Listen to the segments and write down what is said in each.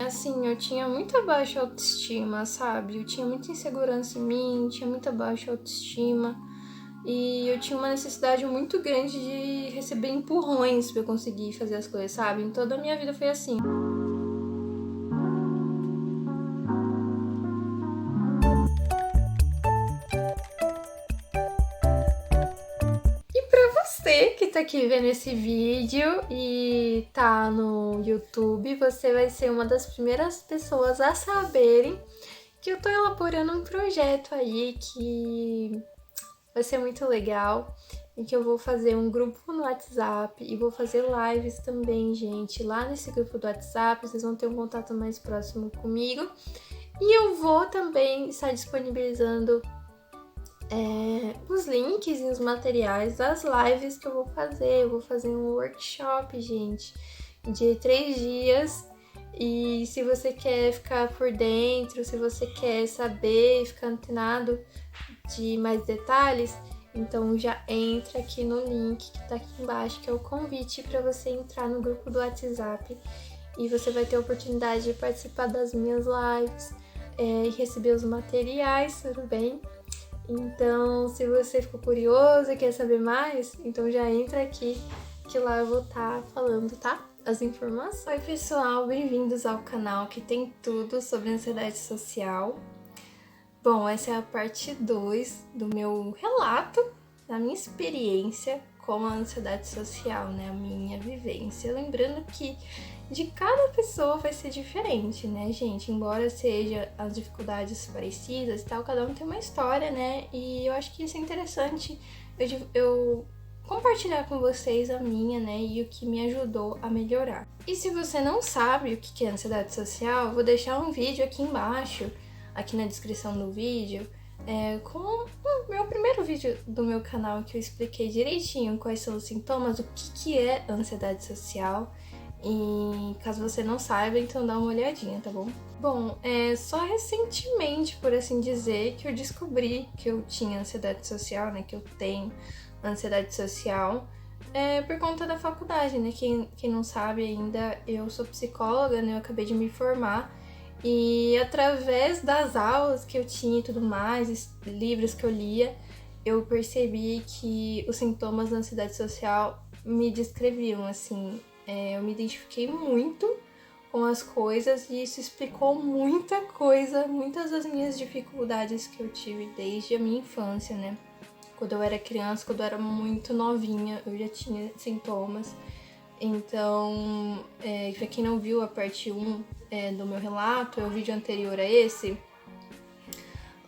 Assim, eu tinha muita baixa autoestima, sabe? Eu tinha muita insegurança em mim, tinha muita baixa autoestima. E eu tinha uma necessidade muito grande de receber empurrões pra eu conseguir fazer as coisas, sabe? Em toda a minha vida foi assim. E pra você que tá aqui vendo esse vídeo e tá no YouTube, você vai ser uma das primeiras pessoas a saberem que eu tô elaborando um projeto aí que vai ser muito legal, em que eu vou fazer um grupo no WhatsApp e vou fazer lives também, gente. Lá nesse grupo do WhatsApp, vocês vão ter um contato mais próximo comigo. E eu vou também estar disponibilizando os links e os materiais das lives que eu vou fazer. Eu vou fazer um workshop, gente, de 3 dias. E se você quer ficar por dentro, se você quer saber, ficar antenado de mais detalhes, então já entra aqui no link que tá aqui embaixo, que é o convite para você entrar no grupo do WhatsApp e você vai ter a oportunidade de participar das minhas lives e receber os materiais, tudo bem? Então, se você ficou curioso e quer saber mais, então já entra aqui que lá eu vou estar falando, tá? As informações. Oi, pessoal, bem-vindos ao canal que tem tudo sobre ansiedade social. Bom, essa é a parte 2 do meu relato, da minha experiência com a ansiedade social, né? A minha vivência. Lembrando que de cada pessoa vai ser diferente, né, gente? Embora seja as dificuldades parecidas e tal, cada um tem uma história, né? E eu acho que isso é interessante eu compartilhar com vocês a minha, né? E o que me ajudou a melhorar. E se você não sabe o que é ansiedade social, eu vou deixar um vídeo aqui embaixo, aqui na descrição do vídeo, com o meu primeiro vídeo do meu canal, que eu expliquei direitinho quais são os sintomas, o que é ansiedade social. E caso você não saiba, então dá uma olhadinha, tá bom? Bom, só recentemente, por assim dizer, que eu descobri que eu tinha ansiedade social, né? Que eu tenho ansiedade social, por conta da faculdade, né? Quem não sabe ainda, eu sou psicóloga, né? Eu acabei de me formar. E através das aulas que eu tinha e tudo mais, livros que eu lia, eu percebi que os sintomas da ansiedade social me descreviam, assim. Eu me identifiquei muito com as coisas e isso explicou muita coisa, muitas das minhas dificuldades que eu tive desde a minha infância, né? Quando eu era criança, quando eu era muito novinha, eu já tinha sintomas. Então, pra quem não viu a parte 1 do meu relato, é o vídeo anterior a esse,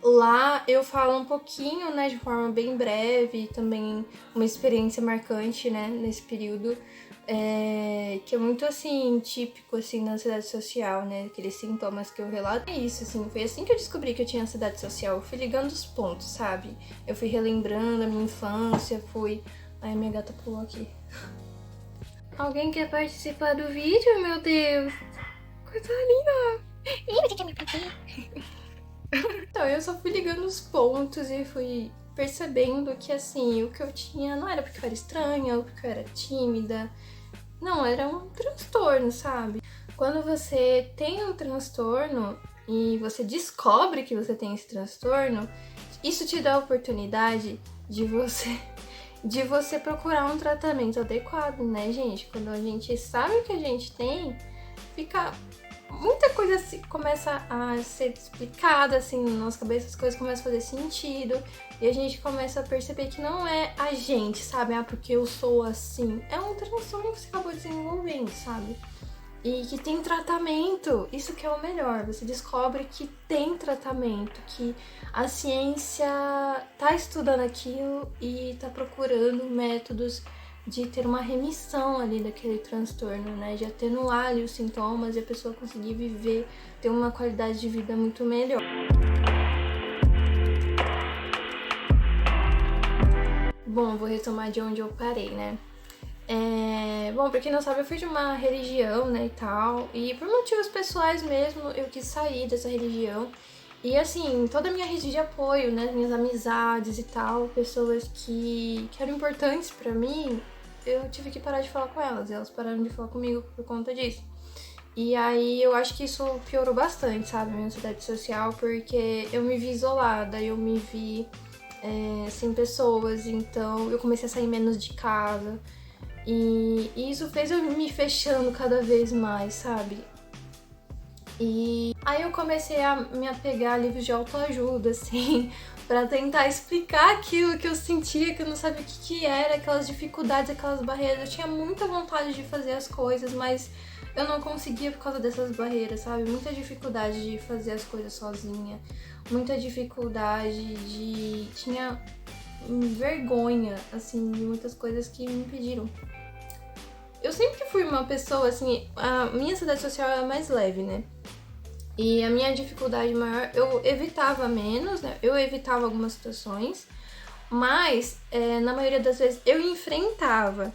lá eu falo um pouquinho, né, de forma bem breve, também uma experiência marcante, né, nesse período, que é muito, assim, típico, assim, da ansiedade social, né, aqueles sintomas que eu relato. É isso, assim, foi assim que eu descobri que eu tinha ansiedade social, eu fui ligando os pontos, sabe? Eu fui relembrando a minha infância, Ai, minha gata pulou aqui. Alguém quer participar do vídeo, meu Deus? Coisa linda! Então, eu só fui ligando os pontos e fui percebendo que, assim, o que eu tinha não era porque eu era estranha ou porque eu era tímida. Não, era um transtorno, sabe? Quando você tem um transtorno e você descobre que você tem esse transtorno, isso te dá a oportunidade de você procurar um tratamento adequado, né, gente? Quando a gente sabe o que a gente tem, fica muita coisa assim, começa a ser explicada assim na nossa cabeça, as coisas começam a fazer sentido e a gente começa a perceber que não é a gente, sabe? Porque eu sou assim. É um transtorno que você acabou desenvolvendo, sabe? E que tem tratamento, isso que é o melhor, você descobre que tem tratamento, que a ciência tá estudando aquilo e tá procurando métodos de ter uma remissão ali daquele transtorno, né, de atenuar ali os sintomas e a pessoa conseguir viver, ter uma qualidade de vida muito melhor. Bom, vou retomar de onde eu parei, né. Bom, pra quem não sabe, eu fui de uma religião, né, e tal, e por motivos pessoais mesmo, eu quis sair dessa religião. E assim, toda a minha rede de apoio, né, minhas amizades e tal, pessoas que eram importantes pra mim, eu tive que parar de falar com elas, e elas pararam de falar comigo por conta disso. E aí eu acho que isso piorou bastante, sabe, minha ansiedade social, porque eu me vi isolada, eu me vi sem pessoas, então eu comecei a sair menos de casa. E isso fez eu me fechando cada vez mais, sabe? E aí eu comecei a me apegar a livros de autoajuda, assim, pra tentar explicar aquilo que eu sentia, que eu não sabia o que era, aquelas dificuldades, aquelas barreiras. Eu tinha muita vontade de fazer as coisas, mas eu não conseguia por causa dessas barreiras, sabe? Muita dificuldade de fazer as coisas sozinha, muita dificuldade de... Tinha vergonha, assim, de muitas coisas que me impediram. Eu sempre fui uma pessoa, assim, a minha ansiedade social é mais leve, né? E a minha dificuldade maior, eu evitava menos, né? Eu evitava algumas situações, mas na maioria das vezes eu enfrentava.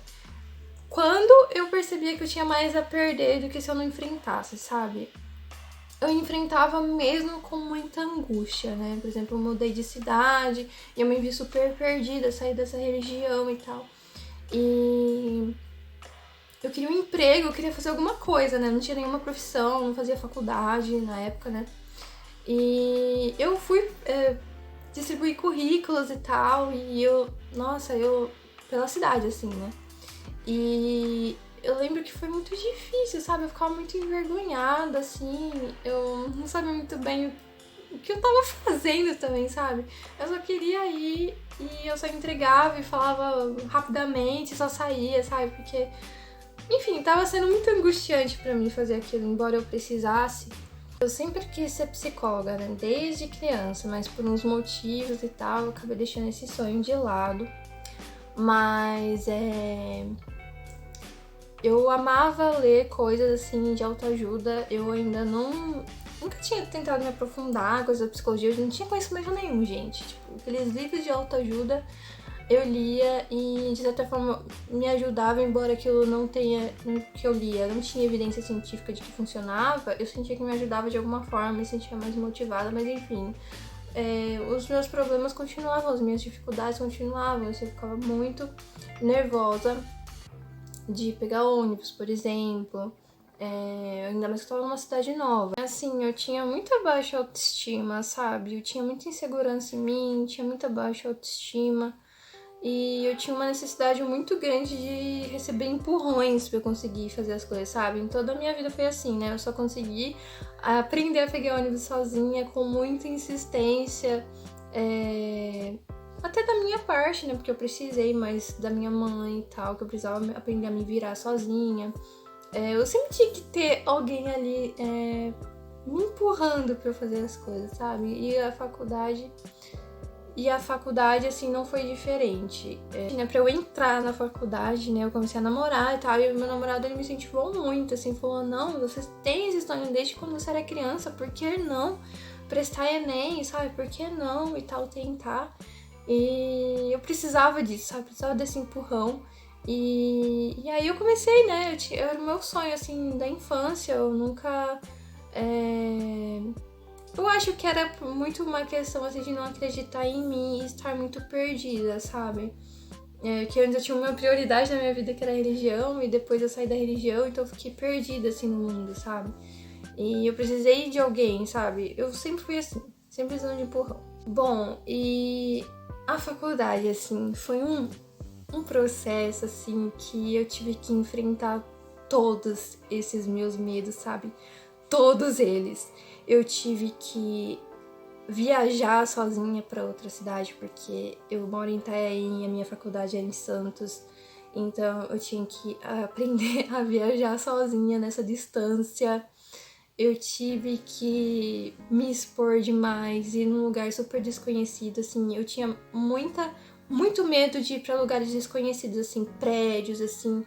Quando eu percebia que eu tinha mais a perder do que se eu não enfrentasse, sabe? Eu enfrentava mesmo com muita angústia, né? Por exemplo, eu mudei de cidade e eu me vi super perdida, saí dessa religião e tal. E eu queria um emprego, eu queria fazer alguma coisa, né? Não tinha nenhuma profissão, não fazia faculdade na época, né? E eu fui distribuir currículos e tal, e eu, pela cidade, assim, né? E eu lembro que foi muito difícil, sabe? Eu ficava muito envergonhada, assim, eu não sabia muito bem o que eu tava fazendo também, sabe? Eu só queria ir e eu só entregava e falava rapidamente, só saía, sabe? Porque, enfim, tava sendo muito angustiante pra mim fazer aquilo, embora eu precisasse. Eu sempre quis ser psicóloga, né? Desde criança, mas por uns motivos e tal, eu acabei deixando esse sonho de lado. Mas eu amava ler coisas assim de autoajuda. Eu ainda nunca tinha tentado me aprofundar com coisas da psicologia, eu não tinha conhecimento nenhum, gente. Tipo, aqueles livros de autoajuda eu lia e de certa forma me ajudava, embora aquilo não tenha, que eu lia, não tinha evidência científica de que funcionava, eu sentia que me ajudava de alguma forma, me sentia mais motivada, mas enfim. Os meus problemas continuavam, as minhas dificuldades continuavam, eu ficava muito nervosa de pegar ônibus, por exemplo, ainda mais que eu estava numa cidade nova. Assim, eu tinha muita baixa autoestima, sabe? Eu tinha muita insegurança em mim, tinha muita baixa autoestima. E eu tinha uma necessidade muito grande de receber empurrões pra eu conseguir fazer as coisas, sabe? Em toda a minha vida foi assim, né? Eu só consegui aprender a pegar ônibus sozinha com muita insistência. Até da minha parte, né? Porque eu precisei mais da minha mãe e tal, que eu precisava aprender a me virar sozinha. Eu sempre tinha que ter alguém ali me empurrando pra eu fazer as coisas, sabe? E a faculdade, assim, não foi diferente. Pra eu entrar na faculdade, né, eu comecei a namorar e tal, e o meu namorado, ele me incentivou muito, assim, falou, não, você tem esse sonho desde quando você era criança, por que não prestar Enem, sabe, por que não e tal, tentar. E eu precisava disso, sabe, precisava desse empurrão. E aí eu comecei, né, era o meu sonho, assim, da infância, eu nunca... Eu acho que era muito uma questão assim, de não acreditar em mim e estar muito perdida, sabe? Que antes eu tinha uma prioridade na minha vida que era a religião, e depois eu saí da religião, então eu fiquei perdida assim no mundo, sabe? E eu precisei de alguém, sabe? Eu sempre fui assim, sempre precisando de empurrão. Bom, e a faculdade, assim, foi um processo, assim, que eu tive que enfrentar todos esses meus medos, sabe? Todos eles. Eu tive que viajar sozinha para outra cidade, porque eu moro em Itanhaém e a minha faculdade era em Santos. Então eu tinha que aprender a viajar sozinha nessa distância. Eu tive que me expor demais, ir num lugar super desconhecido, assim. Eu tinha muito medo de ir para lugares desconhecidos, assim, prédios, assim.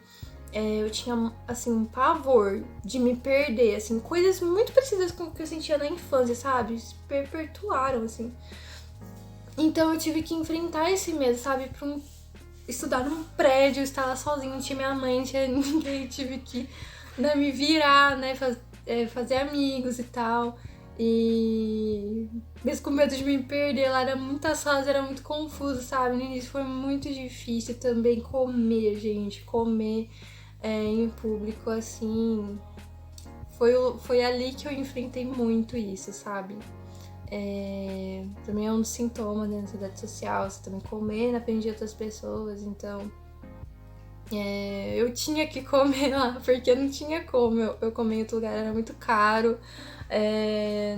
Eu tinha, assim, um pavor de me perder, assim, coisas muito parecidas com o que eu sentia na infância, sabe? Se perpetuaram, assim. Então eu tive que enfrentar esse medo, sabe? Estudar num prédio, estar lá sozinha, não tinha minha mãe, não tinha ninguém, tive que me virar, né? Fazer amigos e tal. E mesmo com medo de me perder, lá era muitas salas, era muito confuso, sabe? No início foi muito difícil também comer, gente, comer em público, assim, foi ali que eu enfrentei muito isso, sabe? Também é um dos sintomas da ansiedade social, você também comer na frente de outras pessoas, então eu tinha que comer lá, porque não tinha como eu comer em outro lugar, era muito caro,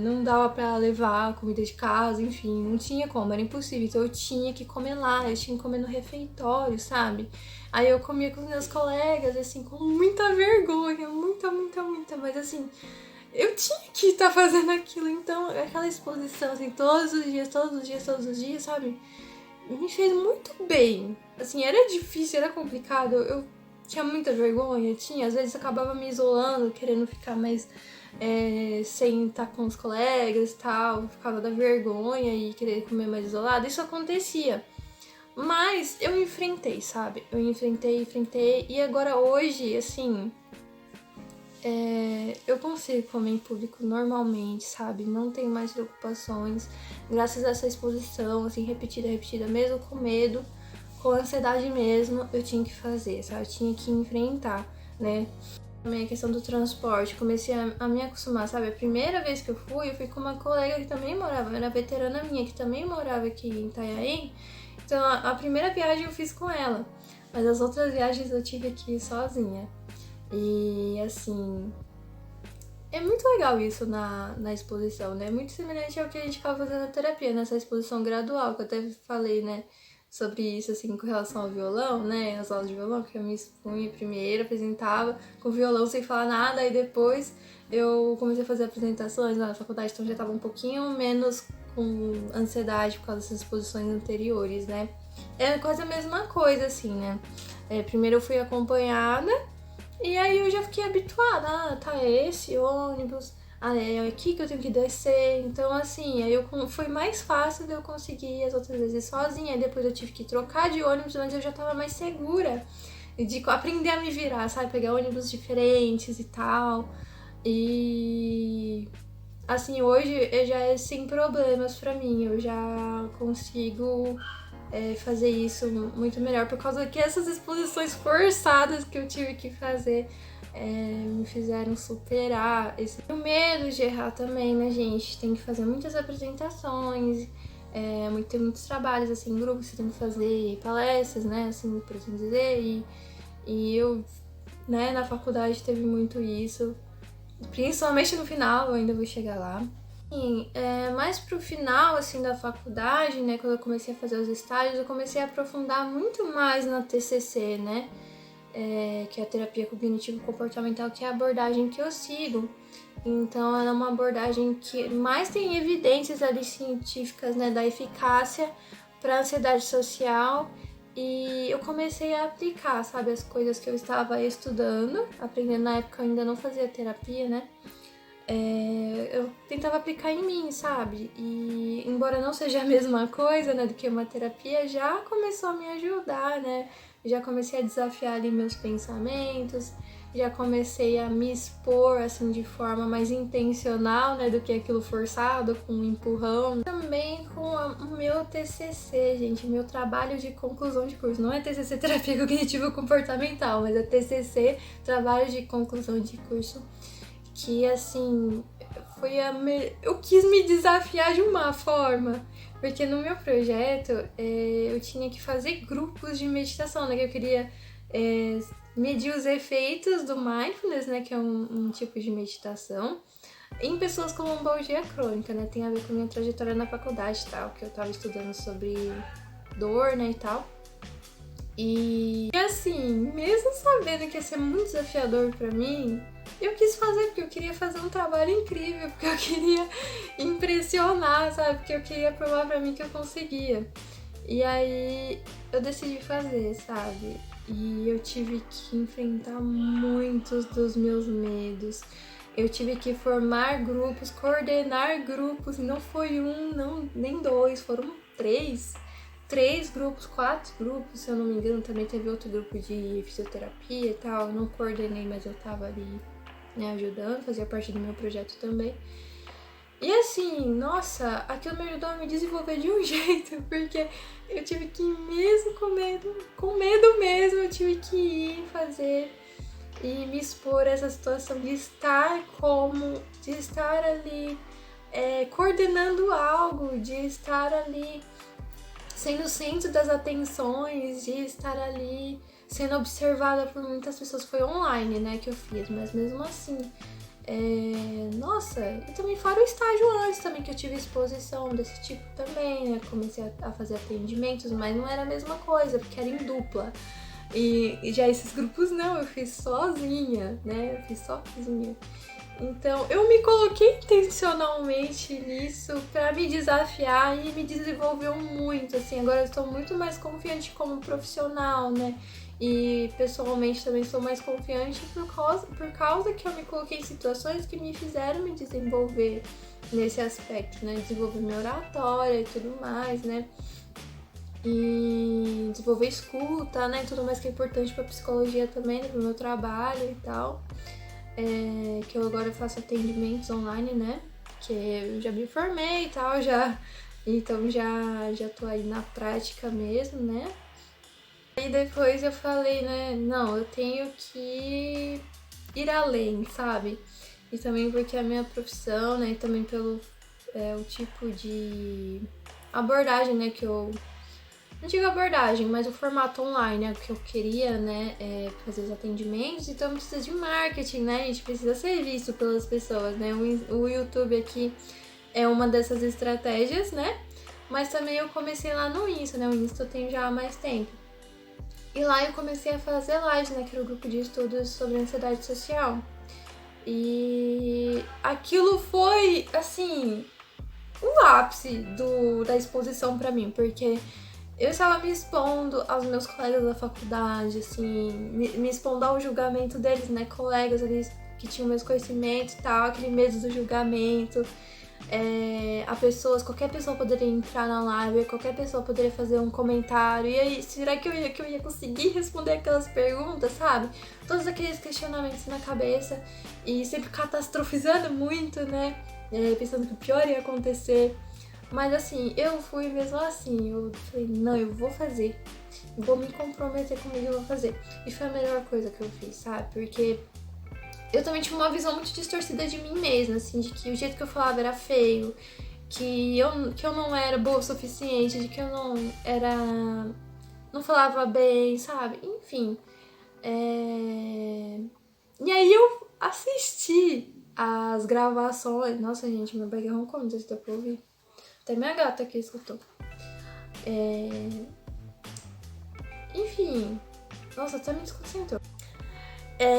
não dava pra levar comida de casa, enfim, não tinha como, era impossível, então eu tinha que comer lá, eu tinha que comer no refeitório, sabe? Aí eu comia com os meus colegas, assim, com muita vergonha, muita, mas assim, eu tinha que estar fazendo aquilo, então aquela exposição, assim, todos os dias, sabe? Me fez muito bem. Assim, era difícil, era complicado, eu tinha muita vergonha, às vezes acabava me isolando, querendo ficar mais sem estar com os colegas e tal, ficava da vergonha e querer comer mais isolado, isso acontecia. Mas eu enfrentei, sabe? Eu enfrentei, e agora hoje, assim, eu consigo comer em público normalmente, sabe? Não tenho mais preocupações. Graças a essa exposição, assim, repetida, mesmo com medo, com ansiedade mesmo, eu tinha que fazer, sabe? Eu tinha que enfrentar, né? Também a questão do transporte, comecei a me acostumar, sabe? A primeira vez que eu fui com uma colega que também morava, era veterana minha, que também morava aqui em Itanhaém. Então, a primeira viagem eu fiz com ela, mas as outras viagens eu tive que ir sozinha. E, assim, é muito legal isso na exposição, né? Muito semelhante ao que a gente acaba fazendo na terapia, nessa exposição gradual, que eu até falei, né? Sobre isso, assim, com relação ao violão, né? As aulas de violão, que eu me expunha primeiro, apresentava com o violão sem falar nada, aí depois eu comecei a fazer apresentações na faculdade, então já tava um pouquinho menos com ansiedade por causa dessas exposições anteriores, né? É quase a mesma coisa, assim, né? Primeiro eu fui acompanhada, e aí eu já fiquei habituada, tá esse ônibus, é aqui que eu tenho que descer, então assim, aí foi mais fácil de eu conseguir as outras vezes sozinha, aí depois eu tive que trocar de ônibus, mas eu já tava mais segura de aprender a me virar, sabe, pegar ônibus diferentes e tal, e assim, hoje já é sem problemas pra mim, eu já consigo fazer isso muito melhor, por causa que essas exposições forçadas que eu tive que fazer me fizeram superar esse medo de errar também, né, gente? Tem que fazer muitas apresentações, tem muitos trabalhos, assim, em grupo que você tem que fazer, palestras, né, assim, por assim dizer, e eu, né, na faculdade teve muito isso, principalmente no final, eu ainda vou chegar lá. Mais pro final, assim, da faculdade, né, quando eu comecei a fazer os estágios, eu comecei a aprofundar muito mais na TCC, né, que é a terapia cognitivo-comportamental, que é a abordagem que eu sigo. Então, ela é uma abordagem que mais tem evidências ali científicas, né, da eficácia para ansiedade social, e eu comecei a aplicar, sabe, as coisas que eu estava estudando, aprendendo. Na época eu ainda não fazia terapia, né, eu tentava aplicar em mim, sabe? E embora não seja a mesma coisa, né, do que uma terapia, já começou a me ajudar, né? Já comecei a desafiar ali meus pensamentos, já comecei a me expor, assim, de forma mais intencional, né, do que aquilo forçado, com um empurrão. Também com o meu TCC, gente, meu trabalho de conclusão de curso. Não é TCC Terapia Cognitivo-Comportamental, mas é TCC, trabalho de conclusão de curso, que, assim, eu quis me desafiar de uma forma, porque no meu projeto eu tinha que fazer grupos de meditação, né, que eu queria medir os efeitos do mindfulness, né, que é um tipo de meditação, em pessoas com lombalgia crônica, né, tem a ver com a minha trajetória na faculdade e tal, que eu tava estudando sobre dor, né, e tal. E assim, mesmo sabendo que ia ser muito desafiador pra mim, eu quis fazer porque eu queria fazer um trabalho incrível, porque eu queria impressionar, sabe? Porque eu queria provar pra mim que eu conseguia. E aí eu decidi fazer, sabe? E eu tive que enfrentar muitos dos meus medos. Eu tive que formar grupos, coordenar grupos, e não foi um, não, nem dois, foram três grupos, 4 grupos, se eu não me engano. Também teve outro grupo de fisioterapia e tal, eu não coordenei, mas eu tava ali, né, ajudando, fazia parte do meu projeto também. E assim, nossa, aquilo me ajudou a me desenvolver de um jeito, porque eu tive que ir mesmo com medo mesmo, eu tive que ir fazer e me expor a essa situação de estar ali coordenando algo, de estar ali sendo o centro das atenções, de estar ali sendo observada por muitas pessoas. Foi online, né, que eu fiz, mas mesmo assim, nossa, e também fora o estágio antes também, que eu tive exposição desse tipo também, né, comecei a fazer atendimentos, mas não era a mesma coisa, porque era em dupla. E já esses grupos não, eu fiz sozinha, né, eu fiz sozinha. Então, eu me coloquei intencionalmente nisso pra me desafiar e me desenvolveu muito, assim, agora eu estou muito mais confiante como profissional, né? E pessoalmente também sou mais confiante por causa que eu me coloquei em situações que me fizeram me desenvolver nesse aspecto, né? Desenvolver minha oratória e tudo mais, né? E desenvolver escuta, né? Tudo mais que é importante pra psicologia também, né? Pro meu trabalho e tal. Que eu agora faço atendimentos online, né? Que eu já me formei e tal, então já tô aí na prática mesmo, né? E depois eu falei, né? Não, eu tenho que ir além, sabe? E também porque a minha profissão, né? E também pelo o tipo de abordagem, né? Que eu não digo abordagem, mas o formato online, né, que eu queria, né, fazer os atendimentos, então precisa de marketing, né, a gente precisa ser visto pelas pessoas, né, o YouTube aqui é uma dessas estratégias, né, mas também eu comecei lá no Insta, né, o Insta eu tenho já há mais tempo. E lá eu comecei a fazer lives, né, que era o grupo de estudos sobre ansiedade social. E aquilo foi, assim, o ápice da exposição pra mim, porque eu estava me expondo aos meus colegas da faculdade, assim, me expondo ao julgamento deles, né? Colegas ali que tinham meus conhecimentos e tal, aquele medo do julgamento. Qualquer pessoa poderia entrar na live, qualquer pessoa poderia fazer um comentário. E aí, será que eu ia conseguir responder aquelas perguntas, sabe? Todos aqueles questionamentos na cabeça e sempre catastrofizando muito, né? Pensando que o pior ia acontecer. Mas assim, eu fui mesmo assim, eu falei, não, eu vou fazer, vou me comprometer comigo, eu vou fazer. E foi a melhor coisa que eu fiz, sabe? Porque eu também tinha uma visão muito distorcida de mim mesma, assim, de que o jeito que eu falava era feio, que eu não era boa o suficiente, de que eu não falava bem, sabe? Enfim. E aí eu assisti as gravações. Nossa, gente, meu bag roncou, não sei se dá pra ouvir. Até minha gata aqui escutou. Enfim. Nossa, até me desconcentrou.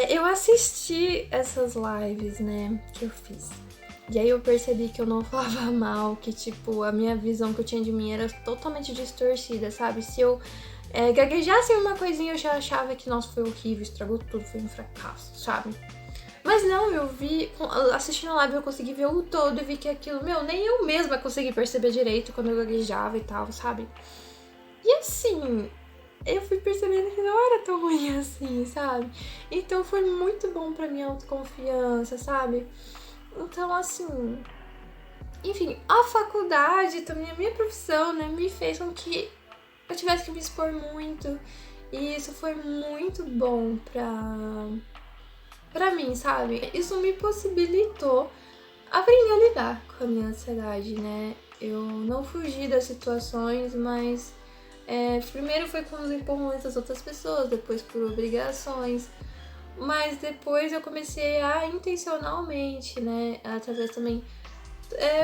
Eu assisti essas lives, né, que eu fiz. E aí eu percebi que eu não falava mal, que, tipo, a minha visão que eu tinha de mim era totalmente distorcida, sabe? Se eu gaguejasse uma coisinha, eu já achava que, nossa, foi horrível, estragou tudo, foi um fracasso, sabe? Mas não, eu vi, assistindo a live eu consegui ver o todo e vi que aquilo, nem eu mesma consegui perceber direito quando eu gaguejava e tal, sabe? E assim, eu fui percebendo que não era tão ruim assim, sabe? Então foi muito bom pra minha autoconfiança, sabe? Então, assim, enfim, a faculdade, também a minha profissão, né, me fez com que eu tivesse que me expor muito. E isso foi muito bom pra mim, sabe? Isso me possibilitou aprender a lidar com a minha ansiedade, né? Eu não fugi das situações, mas primeiro foi com os empurrões das outras pessoas, depois por obrigações, mas depois eu comecei a intencionalmente, né? Através também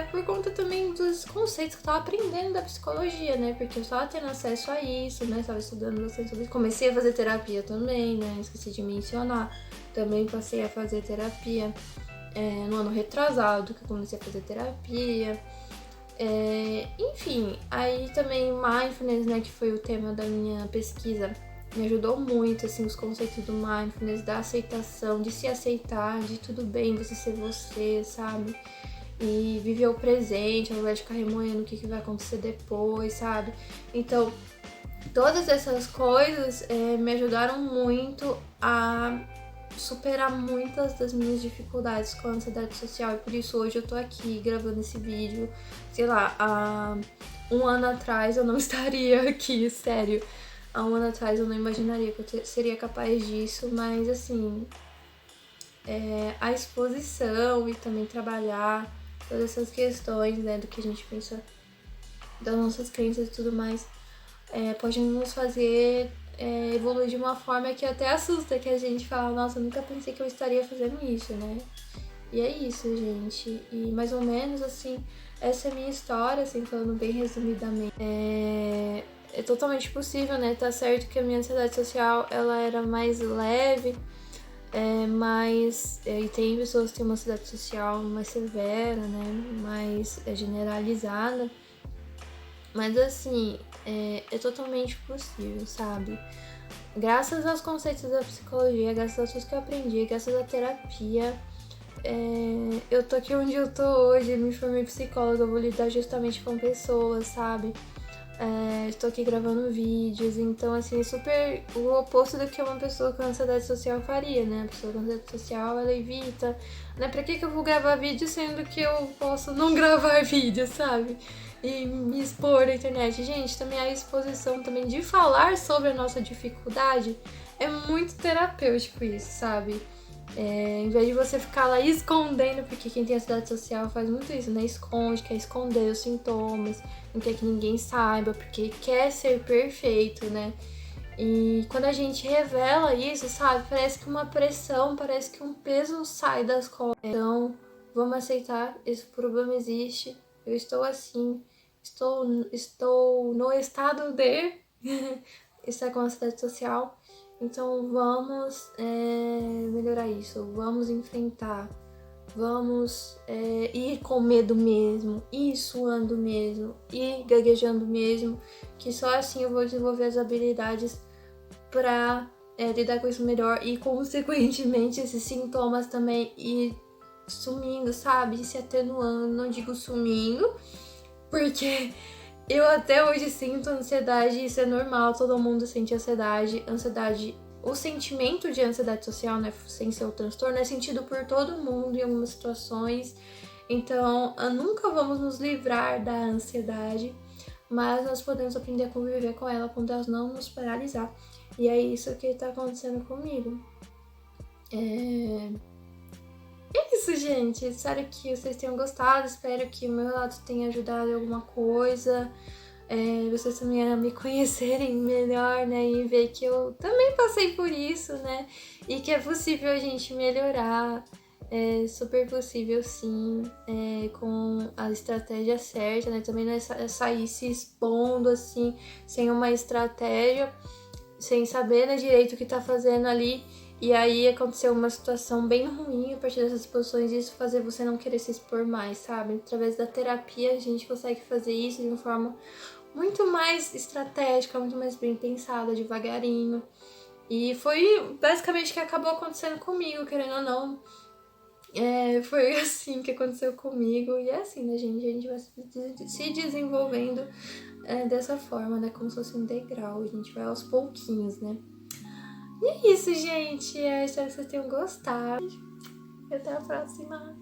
por conta também dos conceitos que eu tava aprendendo da psicologia, né? Porque eu estava tendo acesso a isso, né? Estava estudando bastante sobre isso. Comecei a fazer terapia também, né? Esqueci de mencionar. Também passei a fazer terapia no ano retrasado, que eu comecei a fazer terapia. Enfim, aí também mindfulness, né? Que foi o tema da minha pesquisa. Me ajudou muito, assim, os conceitos do mindfulness, da aceitação, de se aceitar, de tudo bem você ser você, sabe? E viver o presente, ao invés de ficar remoendo o que vai acontecer depois, sabe? Então, todas essas coisas me ajudaram muito a superar muitas das minhas dificuldades com a ansiedade social. E por isso hoje eu tô aqui gravando esse vídeo. Sei lá, há um ano atrás eu não estaria aqui, sério. Há um ano atrás eu não imaginaria que eu seria capaz disso, mas assim, a exposição e também trabalhar todas essas questões, né, do que a gente pensa, das nossas crenças e tudo mais, pode nos fazer evoluir de uma forma que até assusta, que a gente fala, nossa, eu nunca pensei que eu estaria fazendo isso, né? E é isso, gente. E mais ou menos, assim, essa é a minha história, assim, falando bem resumidamente. É totalmente possível, né? Tá certo que a minha ansiedade social, ela era mais leve, e tem pessoas que têm uma ansiedade social mais severa, né? Mais generalizada. Mas, assim, é totalmente possível, sabe? Graças aos conceitos da psicologia, graças às coisas que eu aprendi, graças à terapia, eu tô aqui onde eu tô hoje, me formei psicóloga, eu vou lidar justamente com pessoas, sabe? Estou aqui gravando vídeos, então assim, super o oposto do que uma pessoa com ansiedade social faria, né? A pessoa com ansiedade social, ela evita, né? Pra que eu vou gravar vídeo sendo que eu posso não gravar vídeo, sabe? E me expor na internet. Gente, também a exposição também de falar sobre a nossa dificuldade é muito terapêutico isso, sabe? Em vez de você ficar lá escondendo, porque quem tem ansiedade social faz muito isso, né? Esconde, quer esconder os sintomas, não quer que ninguém saiba, porque quer ser perfeito, né? E quando a gente revela isso, sabe? Parece que uma pressão, parece que um peso sai das costas. Então, vamos aceitar, esse problema existe, eu estou assim, estou no estado de estar com ansiedade social. Então vamos melhorar isso, vamos enfrentar, vamos ir com medo mesmo, ir suando mesmo, ir gaguejando mesmo, que só assim eu vou desenvolver as habilidades para lidar com isso melhor e, consequentemente, esses sintomas também ir sumindo, sabe? Se atenuando, não digo sumindo, porque eu até hoje sinto ansiedade, isso é normal, todo mundo sente ansiedade. Ansiedade, o sentimento de ansiedade social, né, sem ser o transtorno, é sentido por todo mundo em algumas situações. Então, nunca vamos nos livrar da ansiedade, mas nós podemos aprender a conviver com ela quando ela não nos paralisar. E é isso que tá acontecendo comigo. É isso, gente. Espero que vocês tenham gostado. Espero que o meu relato tenha ajudado em alguma coisa. Vocês também a me conhecerem melhor, né? E ver que eu também passei por isso, né? E que é possível a gente melhorar. É super possível, sim. Com a estratégia certa, né? Também não é sair se expondo, assim, sem uma estratégia, sem saber, né, direito o que tá fazendo ali. E aí aconteceu uma situação bem ruim a partir dessas exposições, e isso fazer você não querer se expor mais, sabe? Através da terapia a gente consegue fazer isso de uma forma muito mais estratégica, muito mais bem pensada, devagarinho. E foi basicamente o que acabou acontecendo comigo, querendo ou não. Foi assim que aconteceu comigo. E é assim, né, gente? A gente vai se desenvolvendo dessa forma, né? Como se fosse um degrau. A gente vai aos pouquinhos, né? E é isso, gente. Eu espero que vocês tenham gostado. E até a próxima.